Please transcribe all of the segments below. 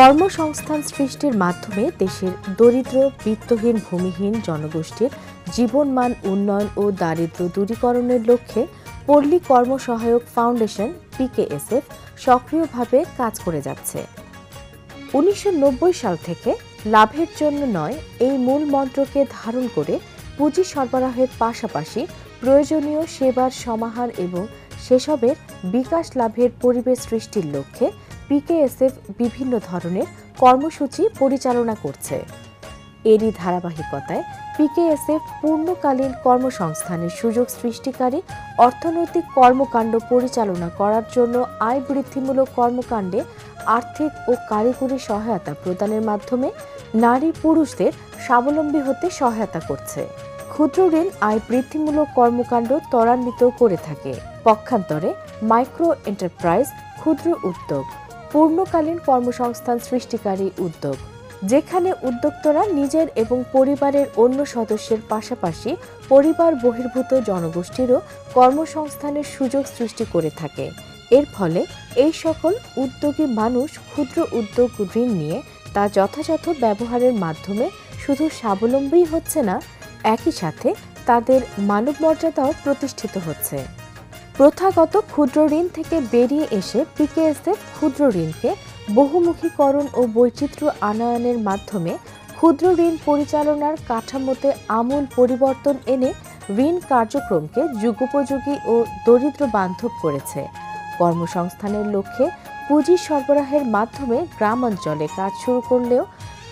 কর্মসংস্থান সৃষ্টির মাধ্যমে দেশের দরিদ্র, বিত্তহীন, ভূমিহীন জনগোষ্ঠীর জীবনমান উন্নয়ন ও দারিদ্র্য দূরীকরণের লক্ষ্যে পল্লী কর্মসহায়ক ফাউন্ডেশন পিকেএসএফ সক্রিয়ভাবে কাজ করে যাচ্ছে। ১৯৯০ সাল থেকে লাভের জন্য নয় এই মূল মন্ত্রকে ধারণ করে পুঁজি সরবরাহের পাশাপাশি প্রয়োজনীয় সেবার সমাহার এবং সেসবের বিকাশ লাভের পরিবেশ সৃষ্টির লক্ষ্যে পিকেএসএফ বিভিন্ন ধরনের কর্মসূচি পরিচালনা করছে। এরই ধারাবাহিকতায় পিকেএসএফ পূর্ণকালীন কর্মসংস্থানের সুযোগ সৃষ্টিকারী অর্থনৈতিক কর্মকাণ্ড পরিচালনা করার জন্য আয় বৃদ্ধিমূলক কর্মকাণ্ডে আর্থিক ও কারিগরি সহায়তা প্রদানের মাধ্যমে নারী পুরুষদের স্বাবলম্বী হতে সহায়তা করছে। ক্ষুদ্র ঋণ আয় বৃদ্ধিমূলক কর্মকাণ্ড ত্বরান্বিত করে থাকে। পক্ষান্তরে মাইক্রো এন্টারপ্রাইজ ক্ষুদ্র উদ্যোগ পূর্ণকালীন কর্মসংস্থান সৃষ্টিকারী উদ্যোগ, যেখানে উদ্যোক্তারা নিজের এবং পরিবারের অন্য সদস্যের পাশাপাশি পরিবার বহির্ভূত জনগোষ্ঠীরও কর্মসংস্থানের সুযোগ সৃষ্টি করে থাকে। এর ফলে এই সকল উদ্যোগী মানুষ ক্ষুদ্র উদ্যোগ ঋণ নিয়ে তা যথাযথ ব্যবহারের মাধ্যমে শুধু স্বাবলম্বী হচ্ছে না, একই সাথে তাদের মানবমর্যাদাও প্রতিষ্ঠিত হচ্ছে। প্রথাগত ক্ষুদ্র ঋণ থেকে বেরিয়ে এসে পিকেএসএফ ক্ষুদ্র ঋণকে বহুমুখীকরণ ও বৈচিত্র্য আনয়নের মাধ্যমে ক্ষুদ্র ঋণ পরিচালনার কাঠামোতে আমূল পরিবর্তন এনে ঋণ কার্যক্রমকে যুগোপযোগী ও দরিদ্র বান্ধব করেছে। কর্মসংস্থানের লক্ষ্যে পুঁজি সরবরাহের মাধ্যমে গ্রামাঞ্চলে কাজ শুরু করলেও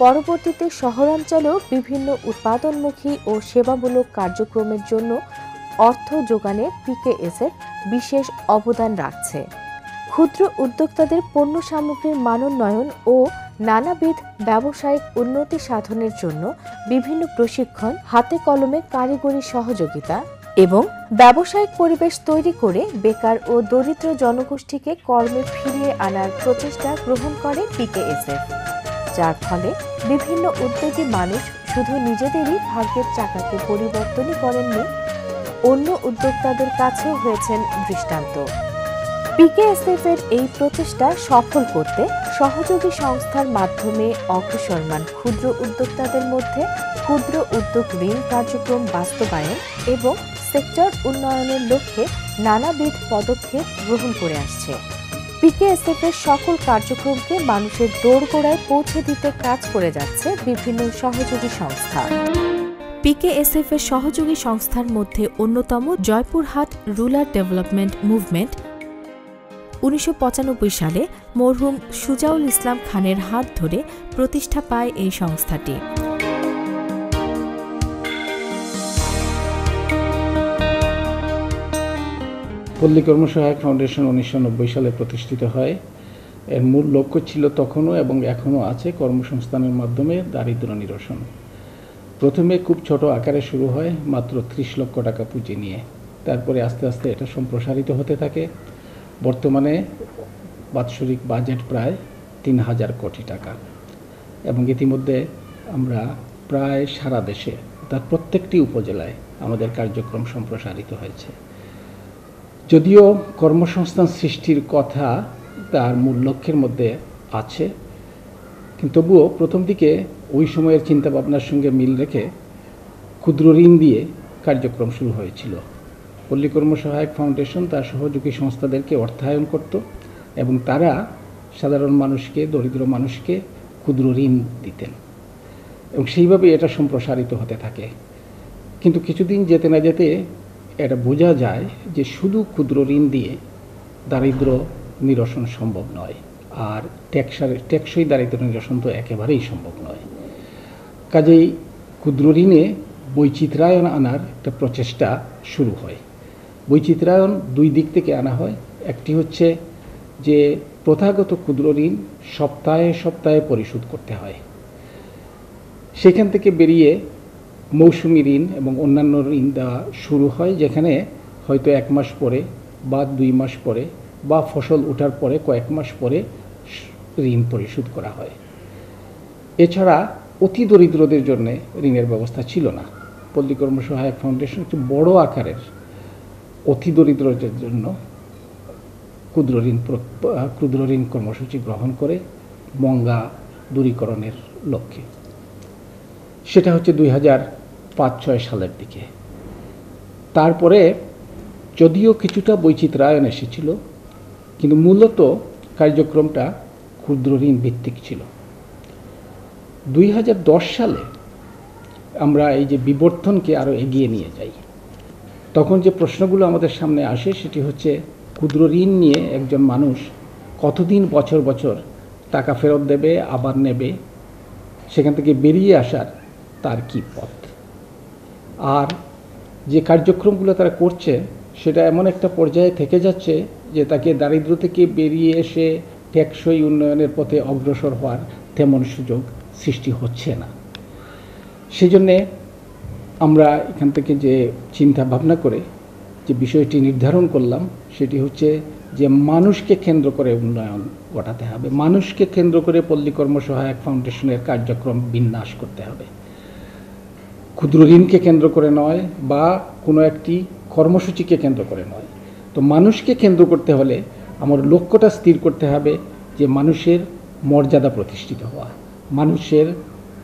পরবর্তীতে শহরাঞ্চলেও বিভিন্ন উৎপাদনমুখী ও সেবামূলক কার্যক্রমের জন্য অর্থ যোগানে পিকেএসএফ বিশেষ অবদান রাখছে। ক্ষুদ্র উদ্যোক্তাদের পণ্য সামগ্রীর মানোন্নয়ন ও নানাবিধ ব্যবসায়িক উন্নতি সাধনের জন্য বিভিন্ন প্রশিক্ষণ, হাতে কলমে কারিগরি সহযোগিতা এবং ব্যবসায়িক পরিবেশ তৈরি করে বেকার ও দরিদ্র জনগোষ্ঠীকে কর্মে ফিরিয়ে আনার প্রচেষ্টা গ্রহণ করে পিকেএসএফ, যার ফলে বিভিন্ন উদ্যোগী মানুষ শুধু নিজেদেরই ভাগ্যের চাকাকে পরিবর্তনই করেননি, অন্য উদ্যোক্তাদের কাছেও হয়েছেন দৃষ্টান্ত। পিকেএসএফ এর এই প্রচেষ্টা সফল করতে সহযোগী সংস্থার মাধ্যমে অগ্রসরমান ক্ষুদ্র উদ্যোক্তাদের মধ্যে ক্ষুদ্র উদ্যোগ ঋণ কার্যক্রম বাস্তবায়ন এবং সেক্টর উন্নয়নের লক্ষ্যে নানাবিধ পদক্ষেপ গ্রহণ করে আসছে। পিকেএসএফ এর সকল কার্যক্রমকে মানুষের দোরগোড়ায় পৌঁছে দিতে কাজ করে যাচ্ছে বিভিন্ন সহযোগী সংস্থা। পিকেএসএফ এর সহযোগী সংস্থার মধ্যে অন্যতম জয়পুরহাট রুরাল ডেভেলপমেন্ট মুভমেন্ট। ১৯৯৫ সালে মরহুম সুজাউল ইসলাম খানের হাত ধরে প্রতিষ্ঠা পায় এই সংস্থাটি। পল্লী কর্মসহায়ক ফাউন্ডেশন ১৯৯০ সালে প্রতিষ্ঠিত হয়। এর মূল লক্ষ্য ছিল তখনও এবং এখনও আছে কর্মসংস্থানের মাধ্যমে দারিদ্র্য নিরসন। প্রথমে খুব ছোট আকারে শুরু হয়, মাত্র ৩০ লক্ষ টাকা পুঁজি নিয়ে। তারপরে আস্তে আস্তে এটা সম্প্রসারিত হতে থাকে। বর্তমানে বাৎসরিক বাজেট প্রায় ৩,০০০ কোটি টাকা এবং ইতিমধ্যে আমরা প্রায় সারা দেশে তার প্রত্যেকটি উপজেলায় আমাদের কার্যক্রম সম্প্রসারিত হয়েছে। যদিও কর্মসংস্থান সৃষ্টির কথা তার মূল লক্ষ্যের মধ্যে আছে, কিন্তু তবুও প্রথম দিকে ওই সময়ের চিন্তাভাবনার সঙ্গে মিল রেখে ক্ষুদ্র ঋণ দিয়ে কার্যক্রম শুরু হয়েছিল। পল্লী কর্মসহায়ক ফাউন্ডেশন তার সহযোগী সংস্থাদেরকে অর্থায়ন করত এবং তারা সাধারণ মানুষকে, দরিদ্র মানুষকে ক্ষুদ্র ঋণ দিতেন এবং সেইভাবে এটা সম্প্রসারিত হতে থাকে। কিন্তু কিছুদিন যেতে না যেতে এটা বোঝা যায় যে শুধু ক্ষুদ্র ঋণ দিয়ে দারিদ্র্য নিরসন সম্ভব নয়, আর টেকসই দারিদ্র্য নিরসন তো একেবারেই সম্ভব নয়। কাজেই ক্ষুদ্র ঋণে বৈচিত্র্যায়ন আনার একটা প্রচেষ্টা শুরু হয়। বৈচিত্র্যায়ন দুই দিক থেকে আনা হয়। একটি হচ্ছে যে প্রথাগত ক্ষুদ্র ঋণ সপ্তাহে সপ্তাহে পরিশোধ করতে হয়, সেখান থেকে বেরিয়ে মৌসুমি ঋণ এবং অন্যান্য ঋণ দেওয়া শুরু হয়, যেখানে হয়তো ১ মাস পরে বা ২ মাস পরে বা ফসল ওঠার পরে কয়েক মাস পরে ঋণ পরিশোধ করা হয়। এছাড়া অতি দরিদ্রদের জন্য ঋণের ব্যবস্থা ছিল না। পল্লী কর্মসহায়ক ফাউন্ডেশন একটি বড় আকারের অতি দরিদ্রদের জন্য ক্ষুদ্র ঋণ কর্মসূচি গ্রহণ করে মঙ্গা দূরীকরণের লক্ষ্যে। সেটা হচ্ছে 2005-06 সালের দিকে। তারপরে যদিও কিছুটা বৈচিত্র্যায়ন এসেছিল, কিন্তু মূলত কার্যক্রমটা ক্ষুদ্র ঋণ ভিত্তিক ছিল। 2010 সালে আমরা এই যে বিবর্তনকে আরও এগিয়ে নিয়ে যাই, তখন যে প্রশ্নগুলো আমাদের সামনে আসে সেটি হচ্ছে ক্ষুদ্র ঋণ নিয়ে একজন মানুষ কতদিন বছর বছর টাকা ফেরত দেবে, আবার নেবে, সেখান থেকে বেরিয়ে আসার তার কি পথ। আর যে কার্যক্রমগুলো তারা করছে সেটা এমন একটা পর্যায়ে থেকে যাচ্ছে যে তাকে দারিদ্র্য থেকে বেরিয়ে এসে টেকসই উন্নয়নের পথে অগ্রসর হওয়ার তেমন সুযোগ সৃষ্টি হচ্ছে না। সেজন্যে আমরা এখান থেকে যে চিন্তা ভাবনা করে যে বিষয়টি নির্ধারণ করলাম সেটি হচ্ছে যে মানুষকে কেন্দ্র করে উন্নয়ন ঘটাতে হবে, মানুষকে কেন্দ্র করে পল্লী কর্মসহায়ক ফাউন্ডেশনের কার্যক্রম বিন্যাস করতে হবে। ক্ষুদ্র ঋণকে কেন্দ্র করে নয় বা কোনো একটি কর্মসূচিকে কেন্দ্র করে নয়। তো মানুষকে কেন্দ্র করতে হলে আমার লক্ষ্যটা স্থির করতে হবে যে মানুষের মর্যাদা প্রতিষ্ঠিত হওয়া, মানুষের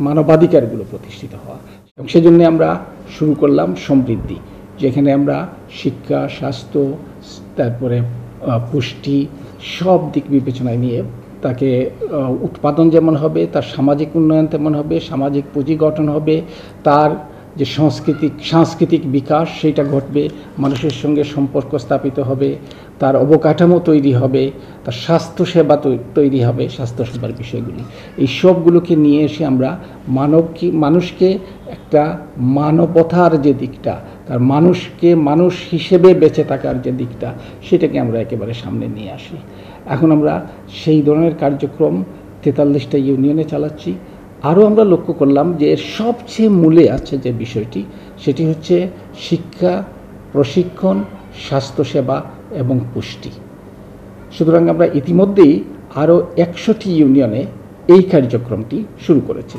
মানবাধিকারগুলো প্রতিষ্ঠিত হওয়া। এবং সেজন্য আমরা শুরু করলাম সমৃদ্ধি, যেখানে আমরা শিক্ষা, স্বাস্থ্য, তারপরে পুষ্টি সব দিক বিবেচনায় নিয়ে তাকে উৎপাদন যেমন হবে, তার সামাজিক উন্নয়ন তেমন হবে, সামাজিক পুঁজি গঠন হবে, তার যে সাংস্কৃতিক বিকাশ সেটা ঘটবে, মানুষের সঙ্গে সম্পর্ক স্থাপিত হবে, তার অবকাঠামো তৈরি হবে, তার স্বাস্থ্যসেবা তৈরি হবে, স্বাস্থ্যসেবার বিষয়গুলি, এই সবগুলোকে নিয়ে এসে আমরা মানুষকে একটা মানবতার যে দিকটা, তার মানুষকে মানুষ হিসেবে বেঁচে থাকার যে দিকটা, সেটাকে আমরা একেবারে সামনে নিয়ে আসি। এখন আমরা সেই ধরনের কার্যক্রম 43টা ইউনিয়নে চালাচ্ছি। আরও আমরা লক্ষ্য করলাম যে সবচেয়ে মূলে আছে যে বিষয়টি, সেটি হচ্ছে শিক্ষা, প্রশিক্ষণ, স্বাস্থ্যসেবা এবং পুষ্টি। সুতরাং আমরা ইতিমধ্যেই আরও 100টি ইউনিয়নে এই কার্যক্রমটি শুরু করেছি।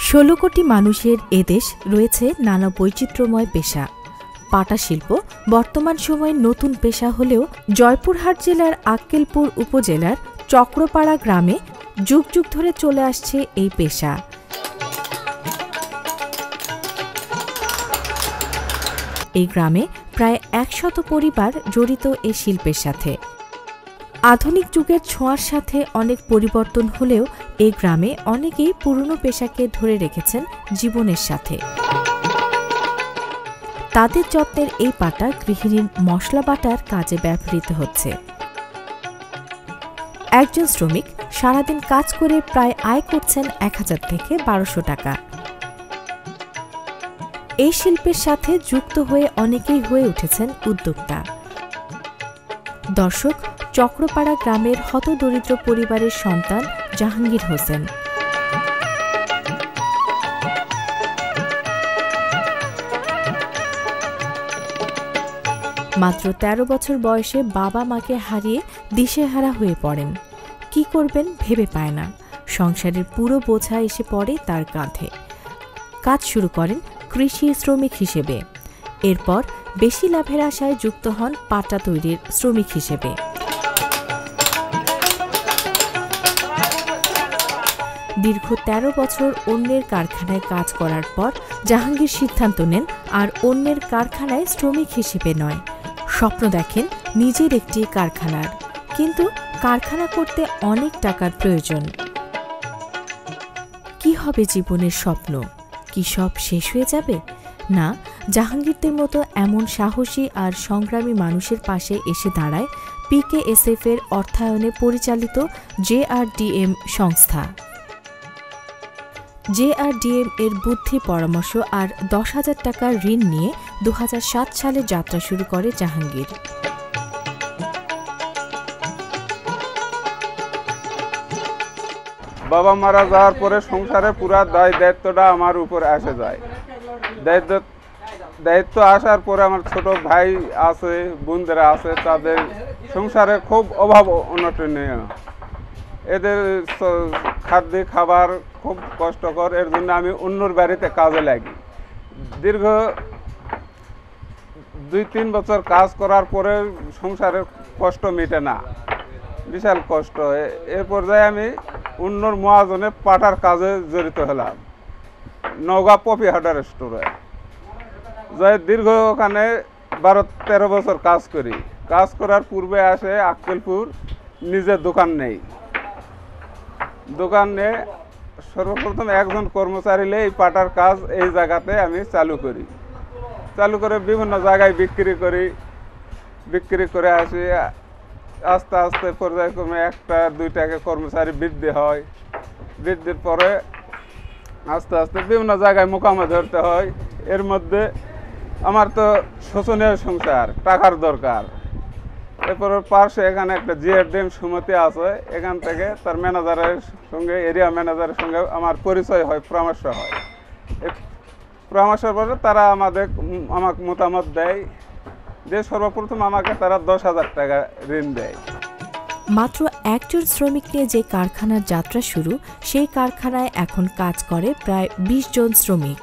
ষোলো কোটি মানুষের এদেশ রয়েছে নানা বৈচিত্র্যময় পেশা। পাটা শিল্প বর্তমান সময়ে নতুন পেশা হলেও জয়পুরহাট জেলার আক্কেলপুর উপজেলার চক্রপাড়া গ্রামে যুগ যুগ ধরে চলে আসছে এই পেশা। এই গ্রামে প্রায় 100 পরিবার জড়িত এই শিল্পের সাথে। আধুনিক যুগের ছোঁয়ার সাথে অনেক পরিবর্তন হলেও এই গ্রামে অনেকেই পুরনো পেশাকে ধরে রেখেছেন জীবনের সাথে। তাদের যত্নের এই পাটা গৃহিণীর মশলা বাটার কাজে ব্যবহৃত হচ্ছে। একজন শ্রমিক সারাদিন কাজ করে প্রায় আয় করছেন 1000 থেকে 1200 টাকা। এই শিল্পের সাথে যুক্ত হয়ে অনেকেই হয়ে উঠেছেন উদ্যোক্তা। দর্শক, চক্রপাড়া গ্রামের হতদরিদ্র পরিবারের সন্তান জাহাঙ্গীর হোসেন। মাত্র 13 বছর বয়সে বাবা মাকে হারিয়ে দিশেহারা হয়ে পড়েন। কি করবেন ভেবে পায় না। সংসারের পুরো বোঝা এসে পড়ে তার কাঁধে। কাজ শুরু করেন কৃষি শ্রমিক হিসেবে। এরপর বেশি লাভের আশায় যুক্ত হন পাটা তৈরির শ্রমিক হিসেবে। দীর্ঘ 13 বছর অন্যের কারখানায় কাজ করার পর জাহাঙ্গীর সিদ্ধান্ত নেন আর অন্যের কারখানায় শ্রমিক হিসেবে নয়, স্বপ্ন দেখেন নিজের একটি কারখানার। কিন্তু কারখানা করতে অনেক টাকার প্রয়োজন। কি হবে জীবনের স্বপ্ন? কি সব শেষ হয়ে যাবে? না, জাহাঙ্গীরদের মতো এমন সাহসী আর সংগ্রামী মানুষের পাশে এসে দাঁড়ায় PKSF এর অর্থায়নে পরিচালিত JRDM সংস্থা। JRDM এর বুদ্ধি পরামর্শ আর 10,000 টাকার ঋণ নিয়ে 2007 সালে যাত্রা শুরু করে জাহাঙ্গীর। বাবা মারা যাওয়ার পরে সংসারে পুরা দায়িত্বটা আমার উপর এসে যায়। দায়িত্ব আসার পরে আমার ছোট ভাই আছে, বোনদেরা আছে, তাদের সংসারে খুব অভাব অনটনীয়। এদের খাদ্য খাবার খুব কষ্টকর। এর জন্য আমি অন্যর বাড়িতে কাজে লাগি। দীর্ঘ 2-3 বছর কাজ করার পরে সংসারের কষ্ট মেটে না, বিশাল কষ্ট। এর পর্যায়ে আমি অন্যর মহাজনে পাটার কাজে জড়িত হলাম, নওগাঁ পপি হাটার স্টোরে। যাই দীর্ঘ ওখানে 12-13 বছর কাজ করি। কাজ করার পূর্বে আসে আক্কেলপুর, নিজের দোকান নেই। দোকান নিয়ে সর্বপ্রথম একজন কর্মচারী নিয়ে এই পাটার কাজ এই জায়গাতে আমি চালু করি। চালু করে বিভিন্ন জায়গায় বিক্রি করে আসি। আস্তে আস্তে পর্যায়ক্রমে 1-2টাকে কর্মচারী বৃদ্ধি হয়। বৃদ্ধির পরে আস্তে আস্তে বিভিন্ন জায়গায় মোকামে ধরতে হয়। এর মধ্যে আমার তো শোচনীয় সংসার, টাকার দরকার। এরপর পাশে এখানে একটা জিআরডিএম সমিতি আছে, এখান থেকে তার ম্যানেজারের সঙ্গে, এরিয়া ম্যানেজারের সঙ্গে আমার পরিচয় হয়, পরামর্শ হয়। এই পরামর্শের পরে তারা আমাকে মতামত দেয়, যে সর্বপ্রথম আমাকে তারা 10,000 টাকা ঋণ দেয়। মাত্র একজন শ্রমিক নিয়ে যে কারখানার যাত্রা শুরু, সেই কারখানায় এখন কাজ করে প্রায় 20 জন শ্রমিক।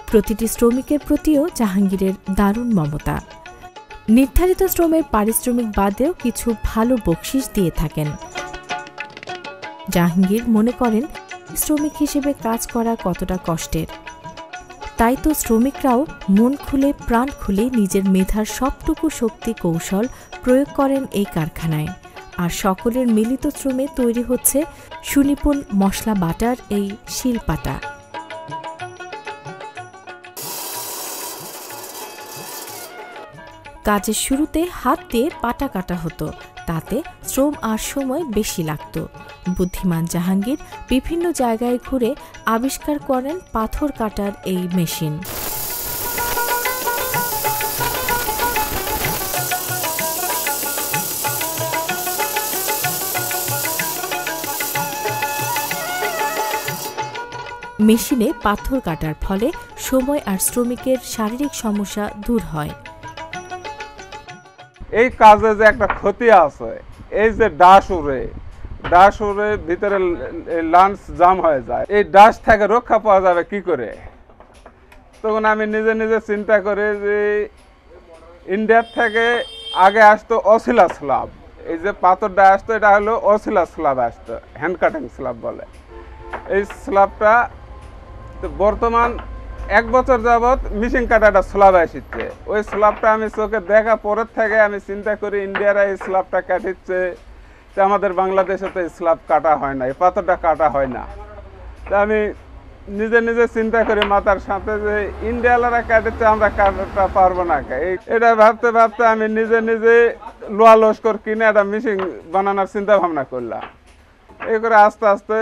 প্রতিটি শ্রমিকের প্রতিও জাহাঙ্গীরের দারুণ মমতা। নির্ধারিত শ্রমের পারিশ্রমিক বাদেও কিছু ভালো বকশিশ দিয়ে থাকেন। জাহাঙ্গীর মনে করেন শ্রমিক হিসেবে কাজ করা কতটা কষ্টের, তাই তো শ্রমিকরাও মন খুলে প্রাণ খুলে নিজের মেধার সবটুকু শক্তি কৌশল প্রয়োগ করেন এই কারখানায়। আর সকলের মিলিত শ্রমে তৈরি হচ্ছে সুনিপুণ মশলা বাটার এই শিলপাটা। কাজের শুরুতে হাত দিয়ে পাটা কাটা হতো, তাতে শ্রম আর সময় বেশি লাগত। বুদ্ধিমান জাহাঙ্গীর বিভিন্ন জায়গায় ঘুরে আবিষ্কার করেন পাথর কাটার এই মেশিন। মেশিনে পাথর কাটার ফলে সময় আর শ্রমিকের শারীরিক সমস্যা দূর হয়। এই কাজে যে একটা ক্ষতি আছে, এই যে ডাস উড়ে ভিতরে লাঞ্চ জাম হয়ে যায়, এই ডাস থেকে রক্ষা পাওয়া যাবে কি করে? তখন আমি নিজে নিজে চিন্তা করি যে ইন্ডিয়ার থেকে আগে আসতো অসিলা স্ল্যাব, এই যে পাথরটা আসতো এটা হলো অসিলা স্ল্যাব আসতো, হ্যান্ড কাটিং স্ল্যাব বলে। এই স্ল্যাবটা বর্তমান 1 বছর যাবৎ মিশিং কাটাটা স্ল্যাব আসছে। ওই স্ল্যাবটা আমি চোখে দেখা পরের থেকে আমি চিন্তা করি ইন্ডিয়ারা এই স্ল্যাবটা কাটিচ্ছে, তো আমাদের বাংলাদেশে তো এই স্ল্যাব কাটা হয় না, এই পাথরটা কাটা হয় না। তা আমি নিজে নিজে চিন্তা করি মাথার সাথে যে ইন্ডিয়ালারা কাটিচ্ছে, আমরা কাটাটা পারবো না। এটা ভাবতে ভাবতে আমি নিজে নিজে লোহা লস্কর কিনে একটা মিশিং বানানোর চিন্তা ভাবনা করলাম। এই করে আস্তে আস্তে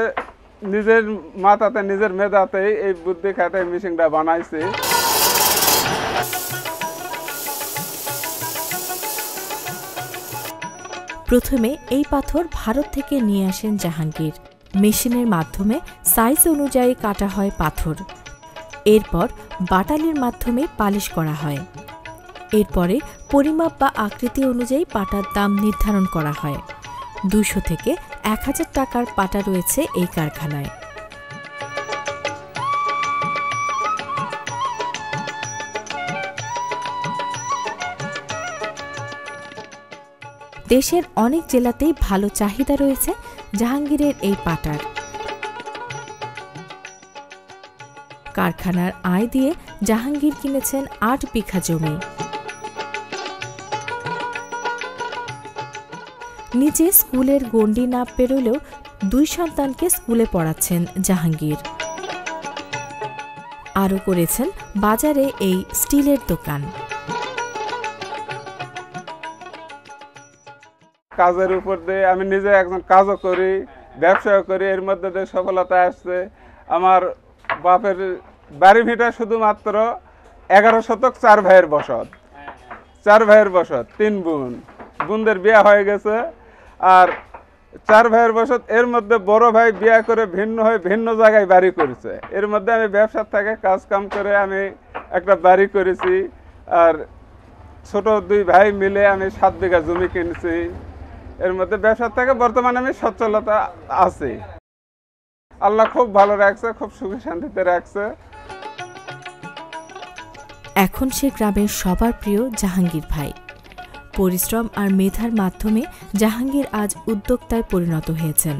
নিজের মাথাতে নিজের মেধাতেই এই বুদ্ধি খাটে মেশিনটা বানাইছি। প্রথমে এই পাথর ভারত থেকে নিয়ে আসেন জাহাঙ্গীর। মেশিনের মাধ্যমে সাইজ অনুযায়ী কাটা হয় পাথর। এরপর বাটালির মাধ্যমে পালিশ করা হয়। এরপরে পরিমাপ বা আকৃতি অনুযায়ী পাটার দাম নির্ধারণ করা হয়। 200 থেকে 1000 টাকার পাটা রয়েছে এই কারখানায়। দেশের অনেক জেলাতেই ভালো চাহিদা রয়েছে জাহাঙ্গীরের এই পাটার। কারখানার আয় দিয়ে জাহাঙ্গীর কিনেছেন 8 বিঘা জমি। নিজে স্কুলের গণ্ডি না পেরোলেও 2 সন্তানকে স্কুলে পড়াচ্ছেন জাহাঙ্গীর। আরও করেছেন বাজারে এই স্টিলের দোকান। কাজের উপর দিয়ে আমি নিজে একজন কাজও করি, ব্যবসাও করি, এর মধ্যে দিয়ে সফলতা আসছে। আমার বাপের বাড়ি ভিটা শুধুমাত্র 11 শতক, 4 ভাইয়ের বসত, 4 ভাইয়ের বসত, 3 বোন, বোনদের বিয়ে হয়ে গেছে। আর 4 ভাইয়ের বসত, এর মধ্যে বড় ভাই বিয়ে করে ভিন্ন হয়ে ভিন্ন জায়গায় বাড়ি করেছে। এর মধ্যে আমি ব্যবসার থেকে কাজ কাম করে আমি একটা বাড়ি করেছি। আর ছোট 2 ভাই মিলে আমি 7 বিঘা জমি কিনেছি। এর মধ্যে ব্যবসার থেকে বর্তমানে আমি সচ্ছলতা আছি। আল্লাহ খুব ভালো রাখছে, খুব সুখে শান্তিতে রাখছে। এখন সে গ্রামের সবার প্রিয় জাহাঙ্গীর ভাই। পরিশ্রম আর মেধার মাধ্যমে জাহাঙ্গীর আজ উদ্যোক্তায় পরিণত হয়েছেন।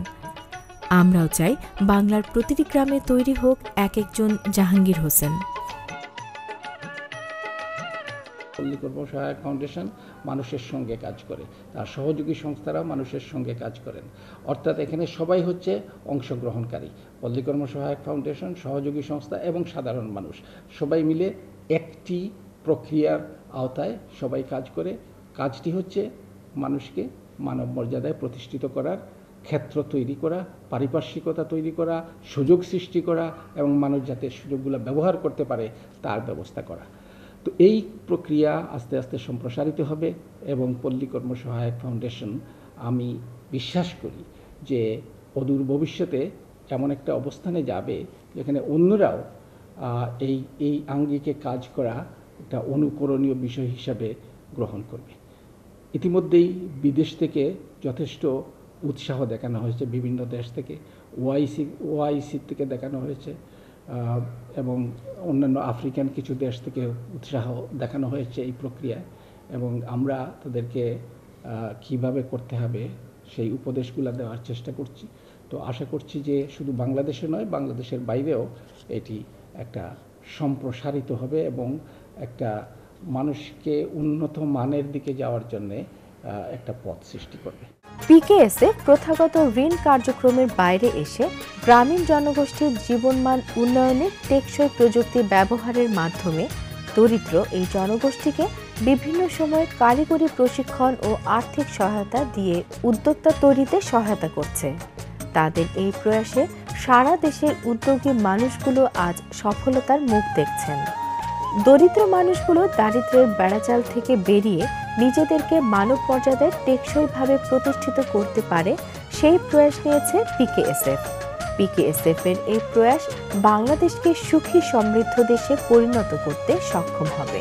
আমরাও চাই বাংলার প্রতিটি গ্রামে তৈরি হোক এক একজন জাহাঙ্গীর হোসেন। পল্লী কর্মসহায়ক ফাউন্ডেশন মানুষের সঙ্গে কাজ করে, তার সহযোগী সংস্থারা মানুষের সঙ্গে কাজ করেন, অর্থাৎ এখানে সবাই হচ্ছে অংশগ্রহণকারী। পল্লী কর্মসহায়ক ফাউন্ডেশন, সহযোগী সংস্থা এবং সাধারণ মানুষ সবাই মিলে একটি প্রক্রিয়ার আওতায় সবাই কাজ করে। কাজটি হচ্ছে মানুষকে মানব মর্যাদায় প্রতিষ্ঠিত করার ক্ষেত্র তৈরি করা, পারিপার্শ্বিকতা তৈরি করা, সুযোগ সৃষ্টি করা এবং মানুষ যাতে সুযোগগুলো ব্যবহার করতে পারে তার ব্যবস্থা করা। তো এই প্রক্রিয়া আস্তে আস্তে সম্প্রসারিত হবে এবং পল্লী কর্মসহায়ক ফাউন্ডেশন, আমি বিশ্বাস করি যে অদূর ভবিষ্যতে এমন একটা অবস্থানে যাবে যেখানে অন্যরাও এই আঙ্গিকে কাজ করা একটা অনুকরণীয় বিষয় হিসাবে গ্রহণ করবে। ইতিমধ্যেই বিদেশ থেকে যথেষ্ট উৎসাহ দেখানো হয়েছে, বিভিন্ন দেশ থেকে, ওআইসি থেকে দেখানো হয়েছে এবং অন্যান্য আফ্রিকান কিছু দেশ থেকে উৎসাহ দেখানো হয়েছে এই প্রক্রিয়ায়, এবং আমরা তাদেরকে কিভাবে করতে হবে সেই উপদেশগুলো দেওয়ার চেষ্টা করছি। তো আশা করছি যে শুধু বাংলাদেশে নয়, বাংলাদেশের বাইরেও এটি একটা সম্প্রসারিত হবে এবং একটা মানুষকে উন্নত মানের দিকে যাওয়ার জন্য একটা পথ সৃষ্টি করবে। পিকেএসএফ প্রথাগত ঋণ কার্যক্রমের বাইরে এসে গ্রামীণ জনগোষ্ঠীর জীবনমান উন্নয়নে টেকসই প্রযুক্তি ব্যবহারের মাধ্যমে দরিদ্র এই জনগোষ্ঠীকে বিভিন্ন সময়ে কারিগরি প্রশিক্ষণ ও আর্থিক সহায়তা দিয়ে উদ্যোক্তা তৈরিতে সহায়তা করছে। তাদের এই প্রয়াসে সারা দেশের উদ্যোগী মানুষগুলো আজ সফলতার মুখ দেখছেন। দরিদ্র মানুষগুলো দারিদ্র্যের বেড়াজাল থেকে বেরিয়ে নিজেদেরকে মানব মর্যাদায় টেকসইভাবে প্রতিষ্ঠিত করতে পারে সেই প্রয়াস নিয়েছে পিকেএসএফ। পিকেএসএফ-এর এই প্রয়াস বাংলাদেশকে সুখী সমৃদ্ধ দেশে পরিণত করতে সক্ষম হবে।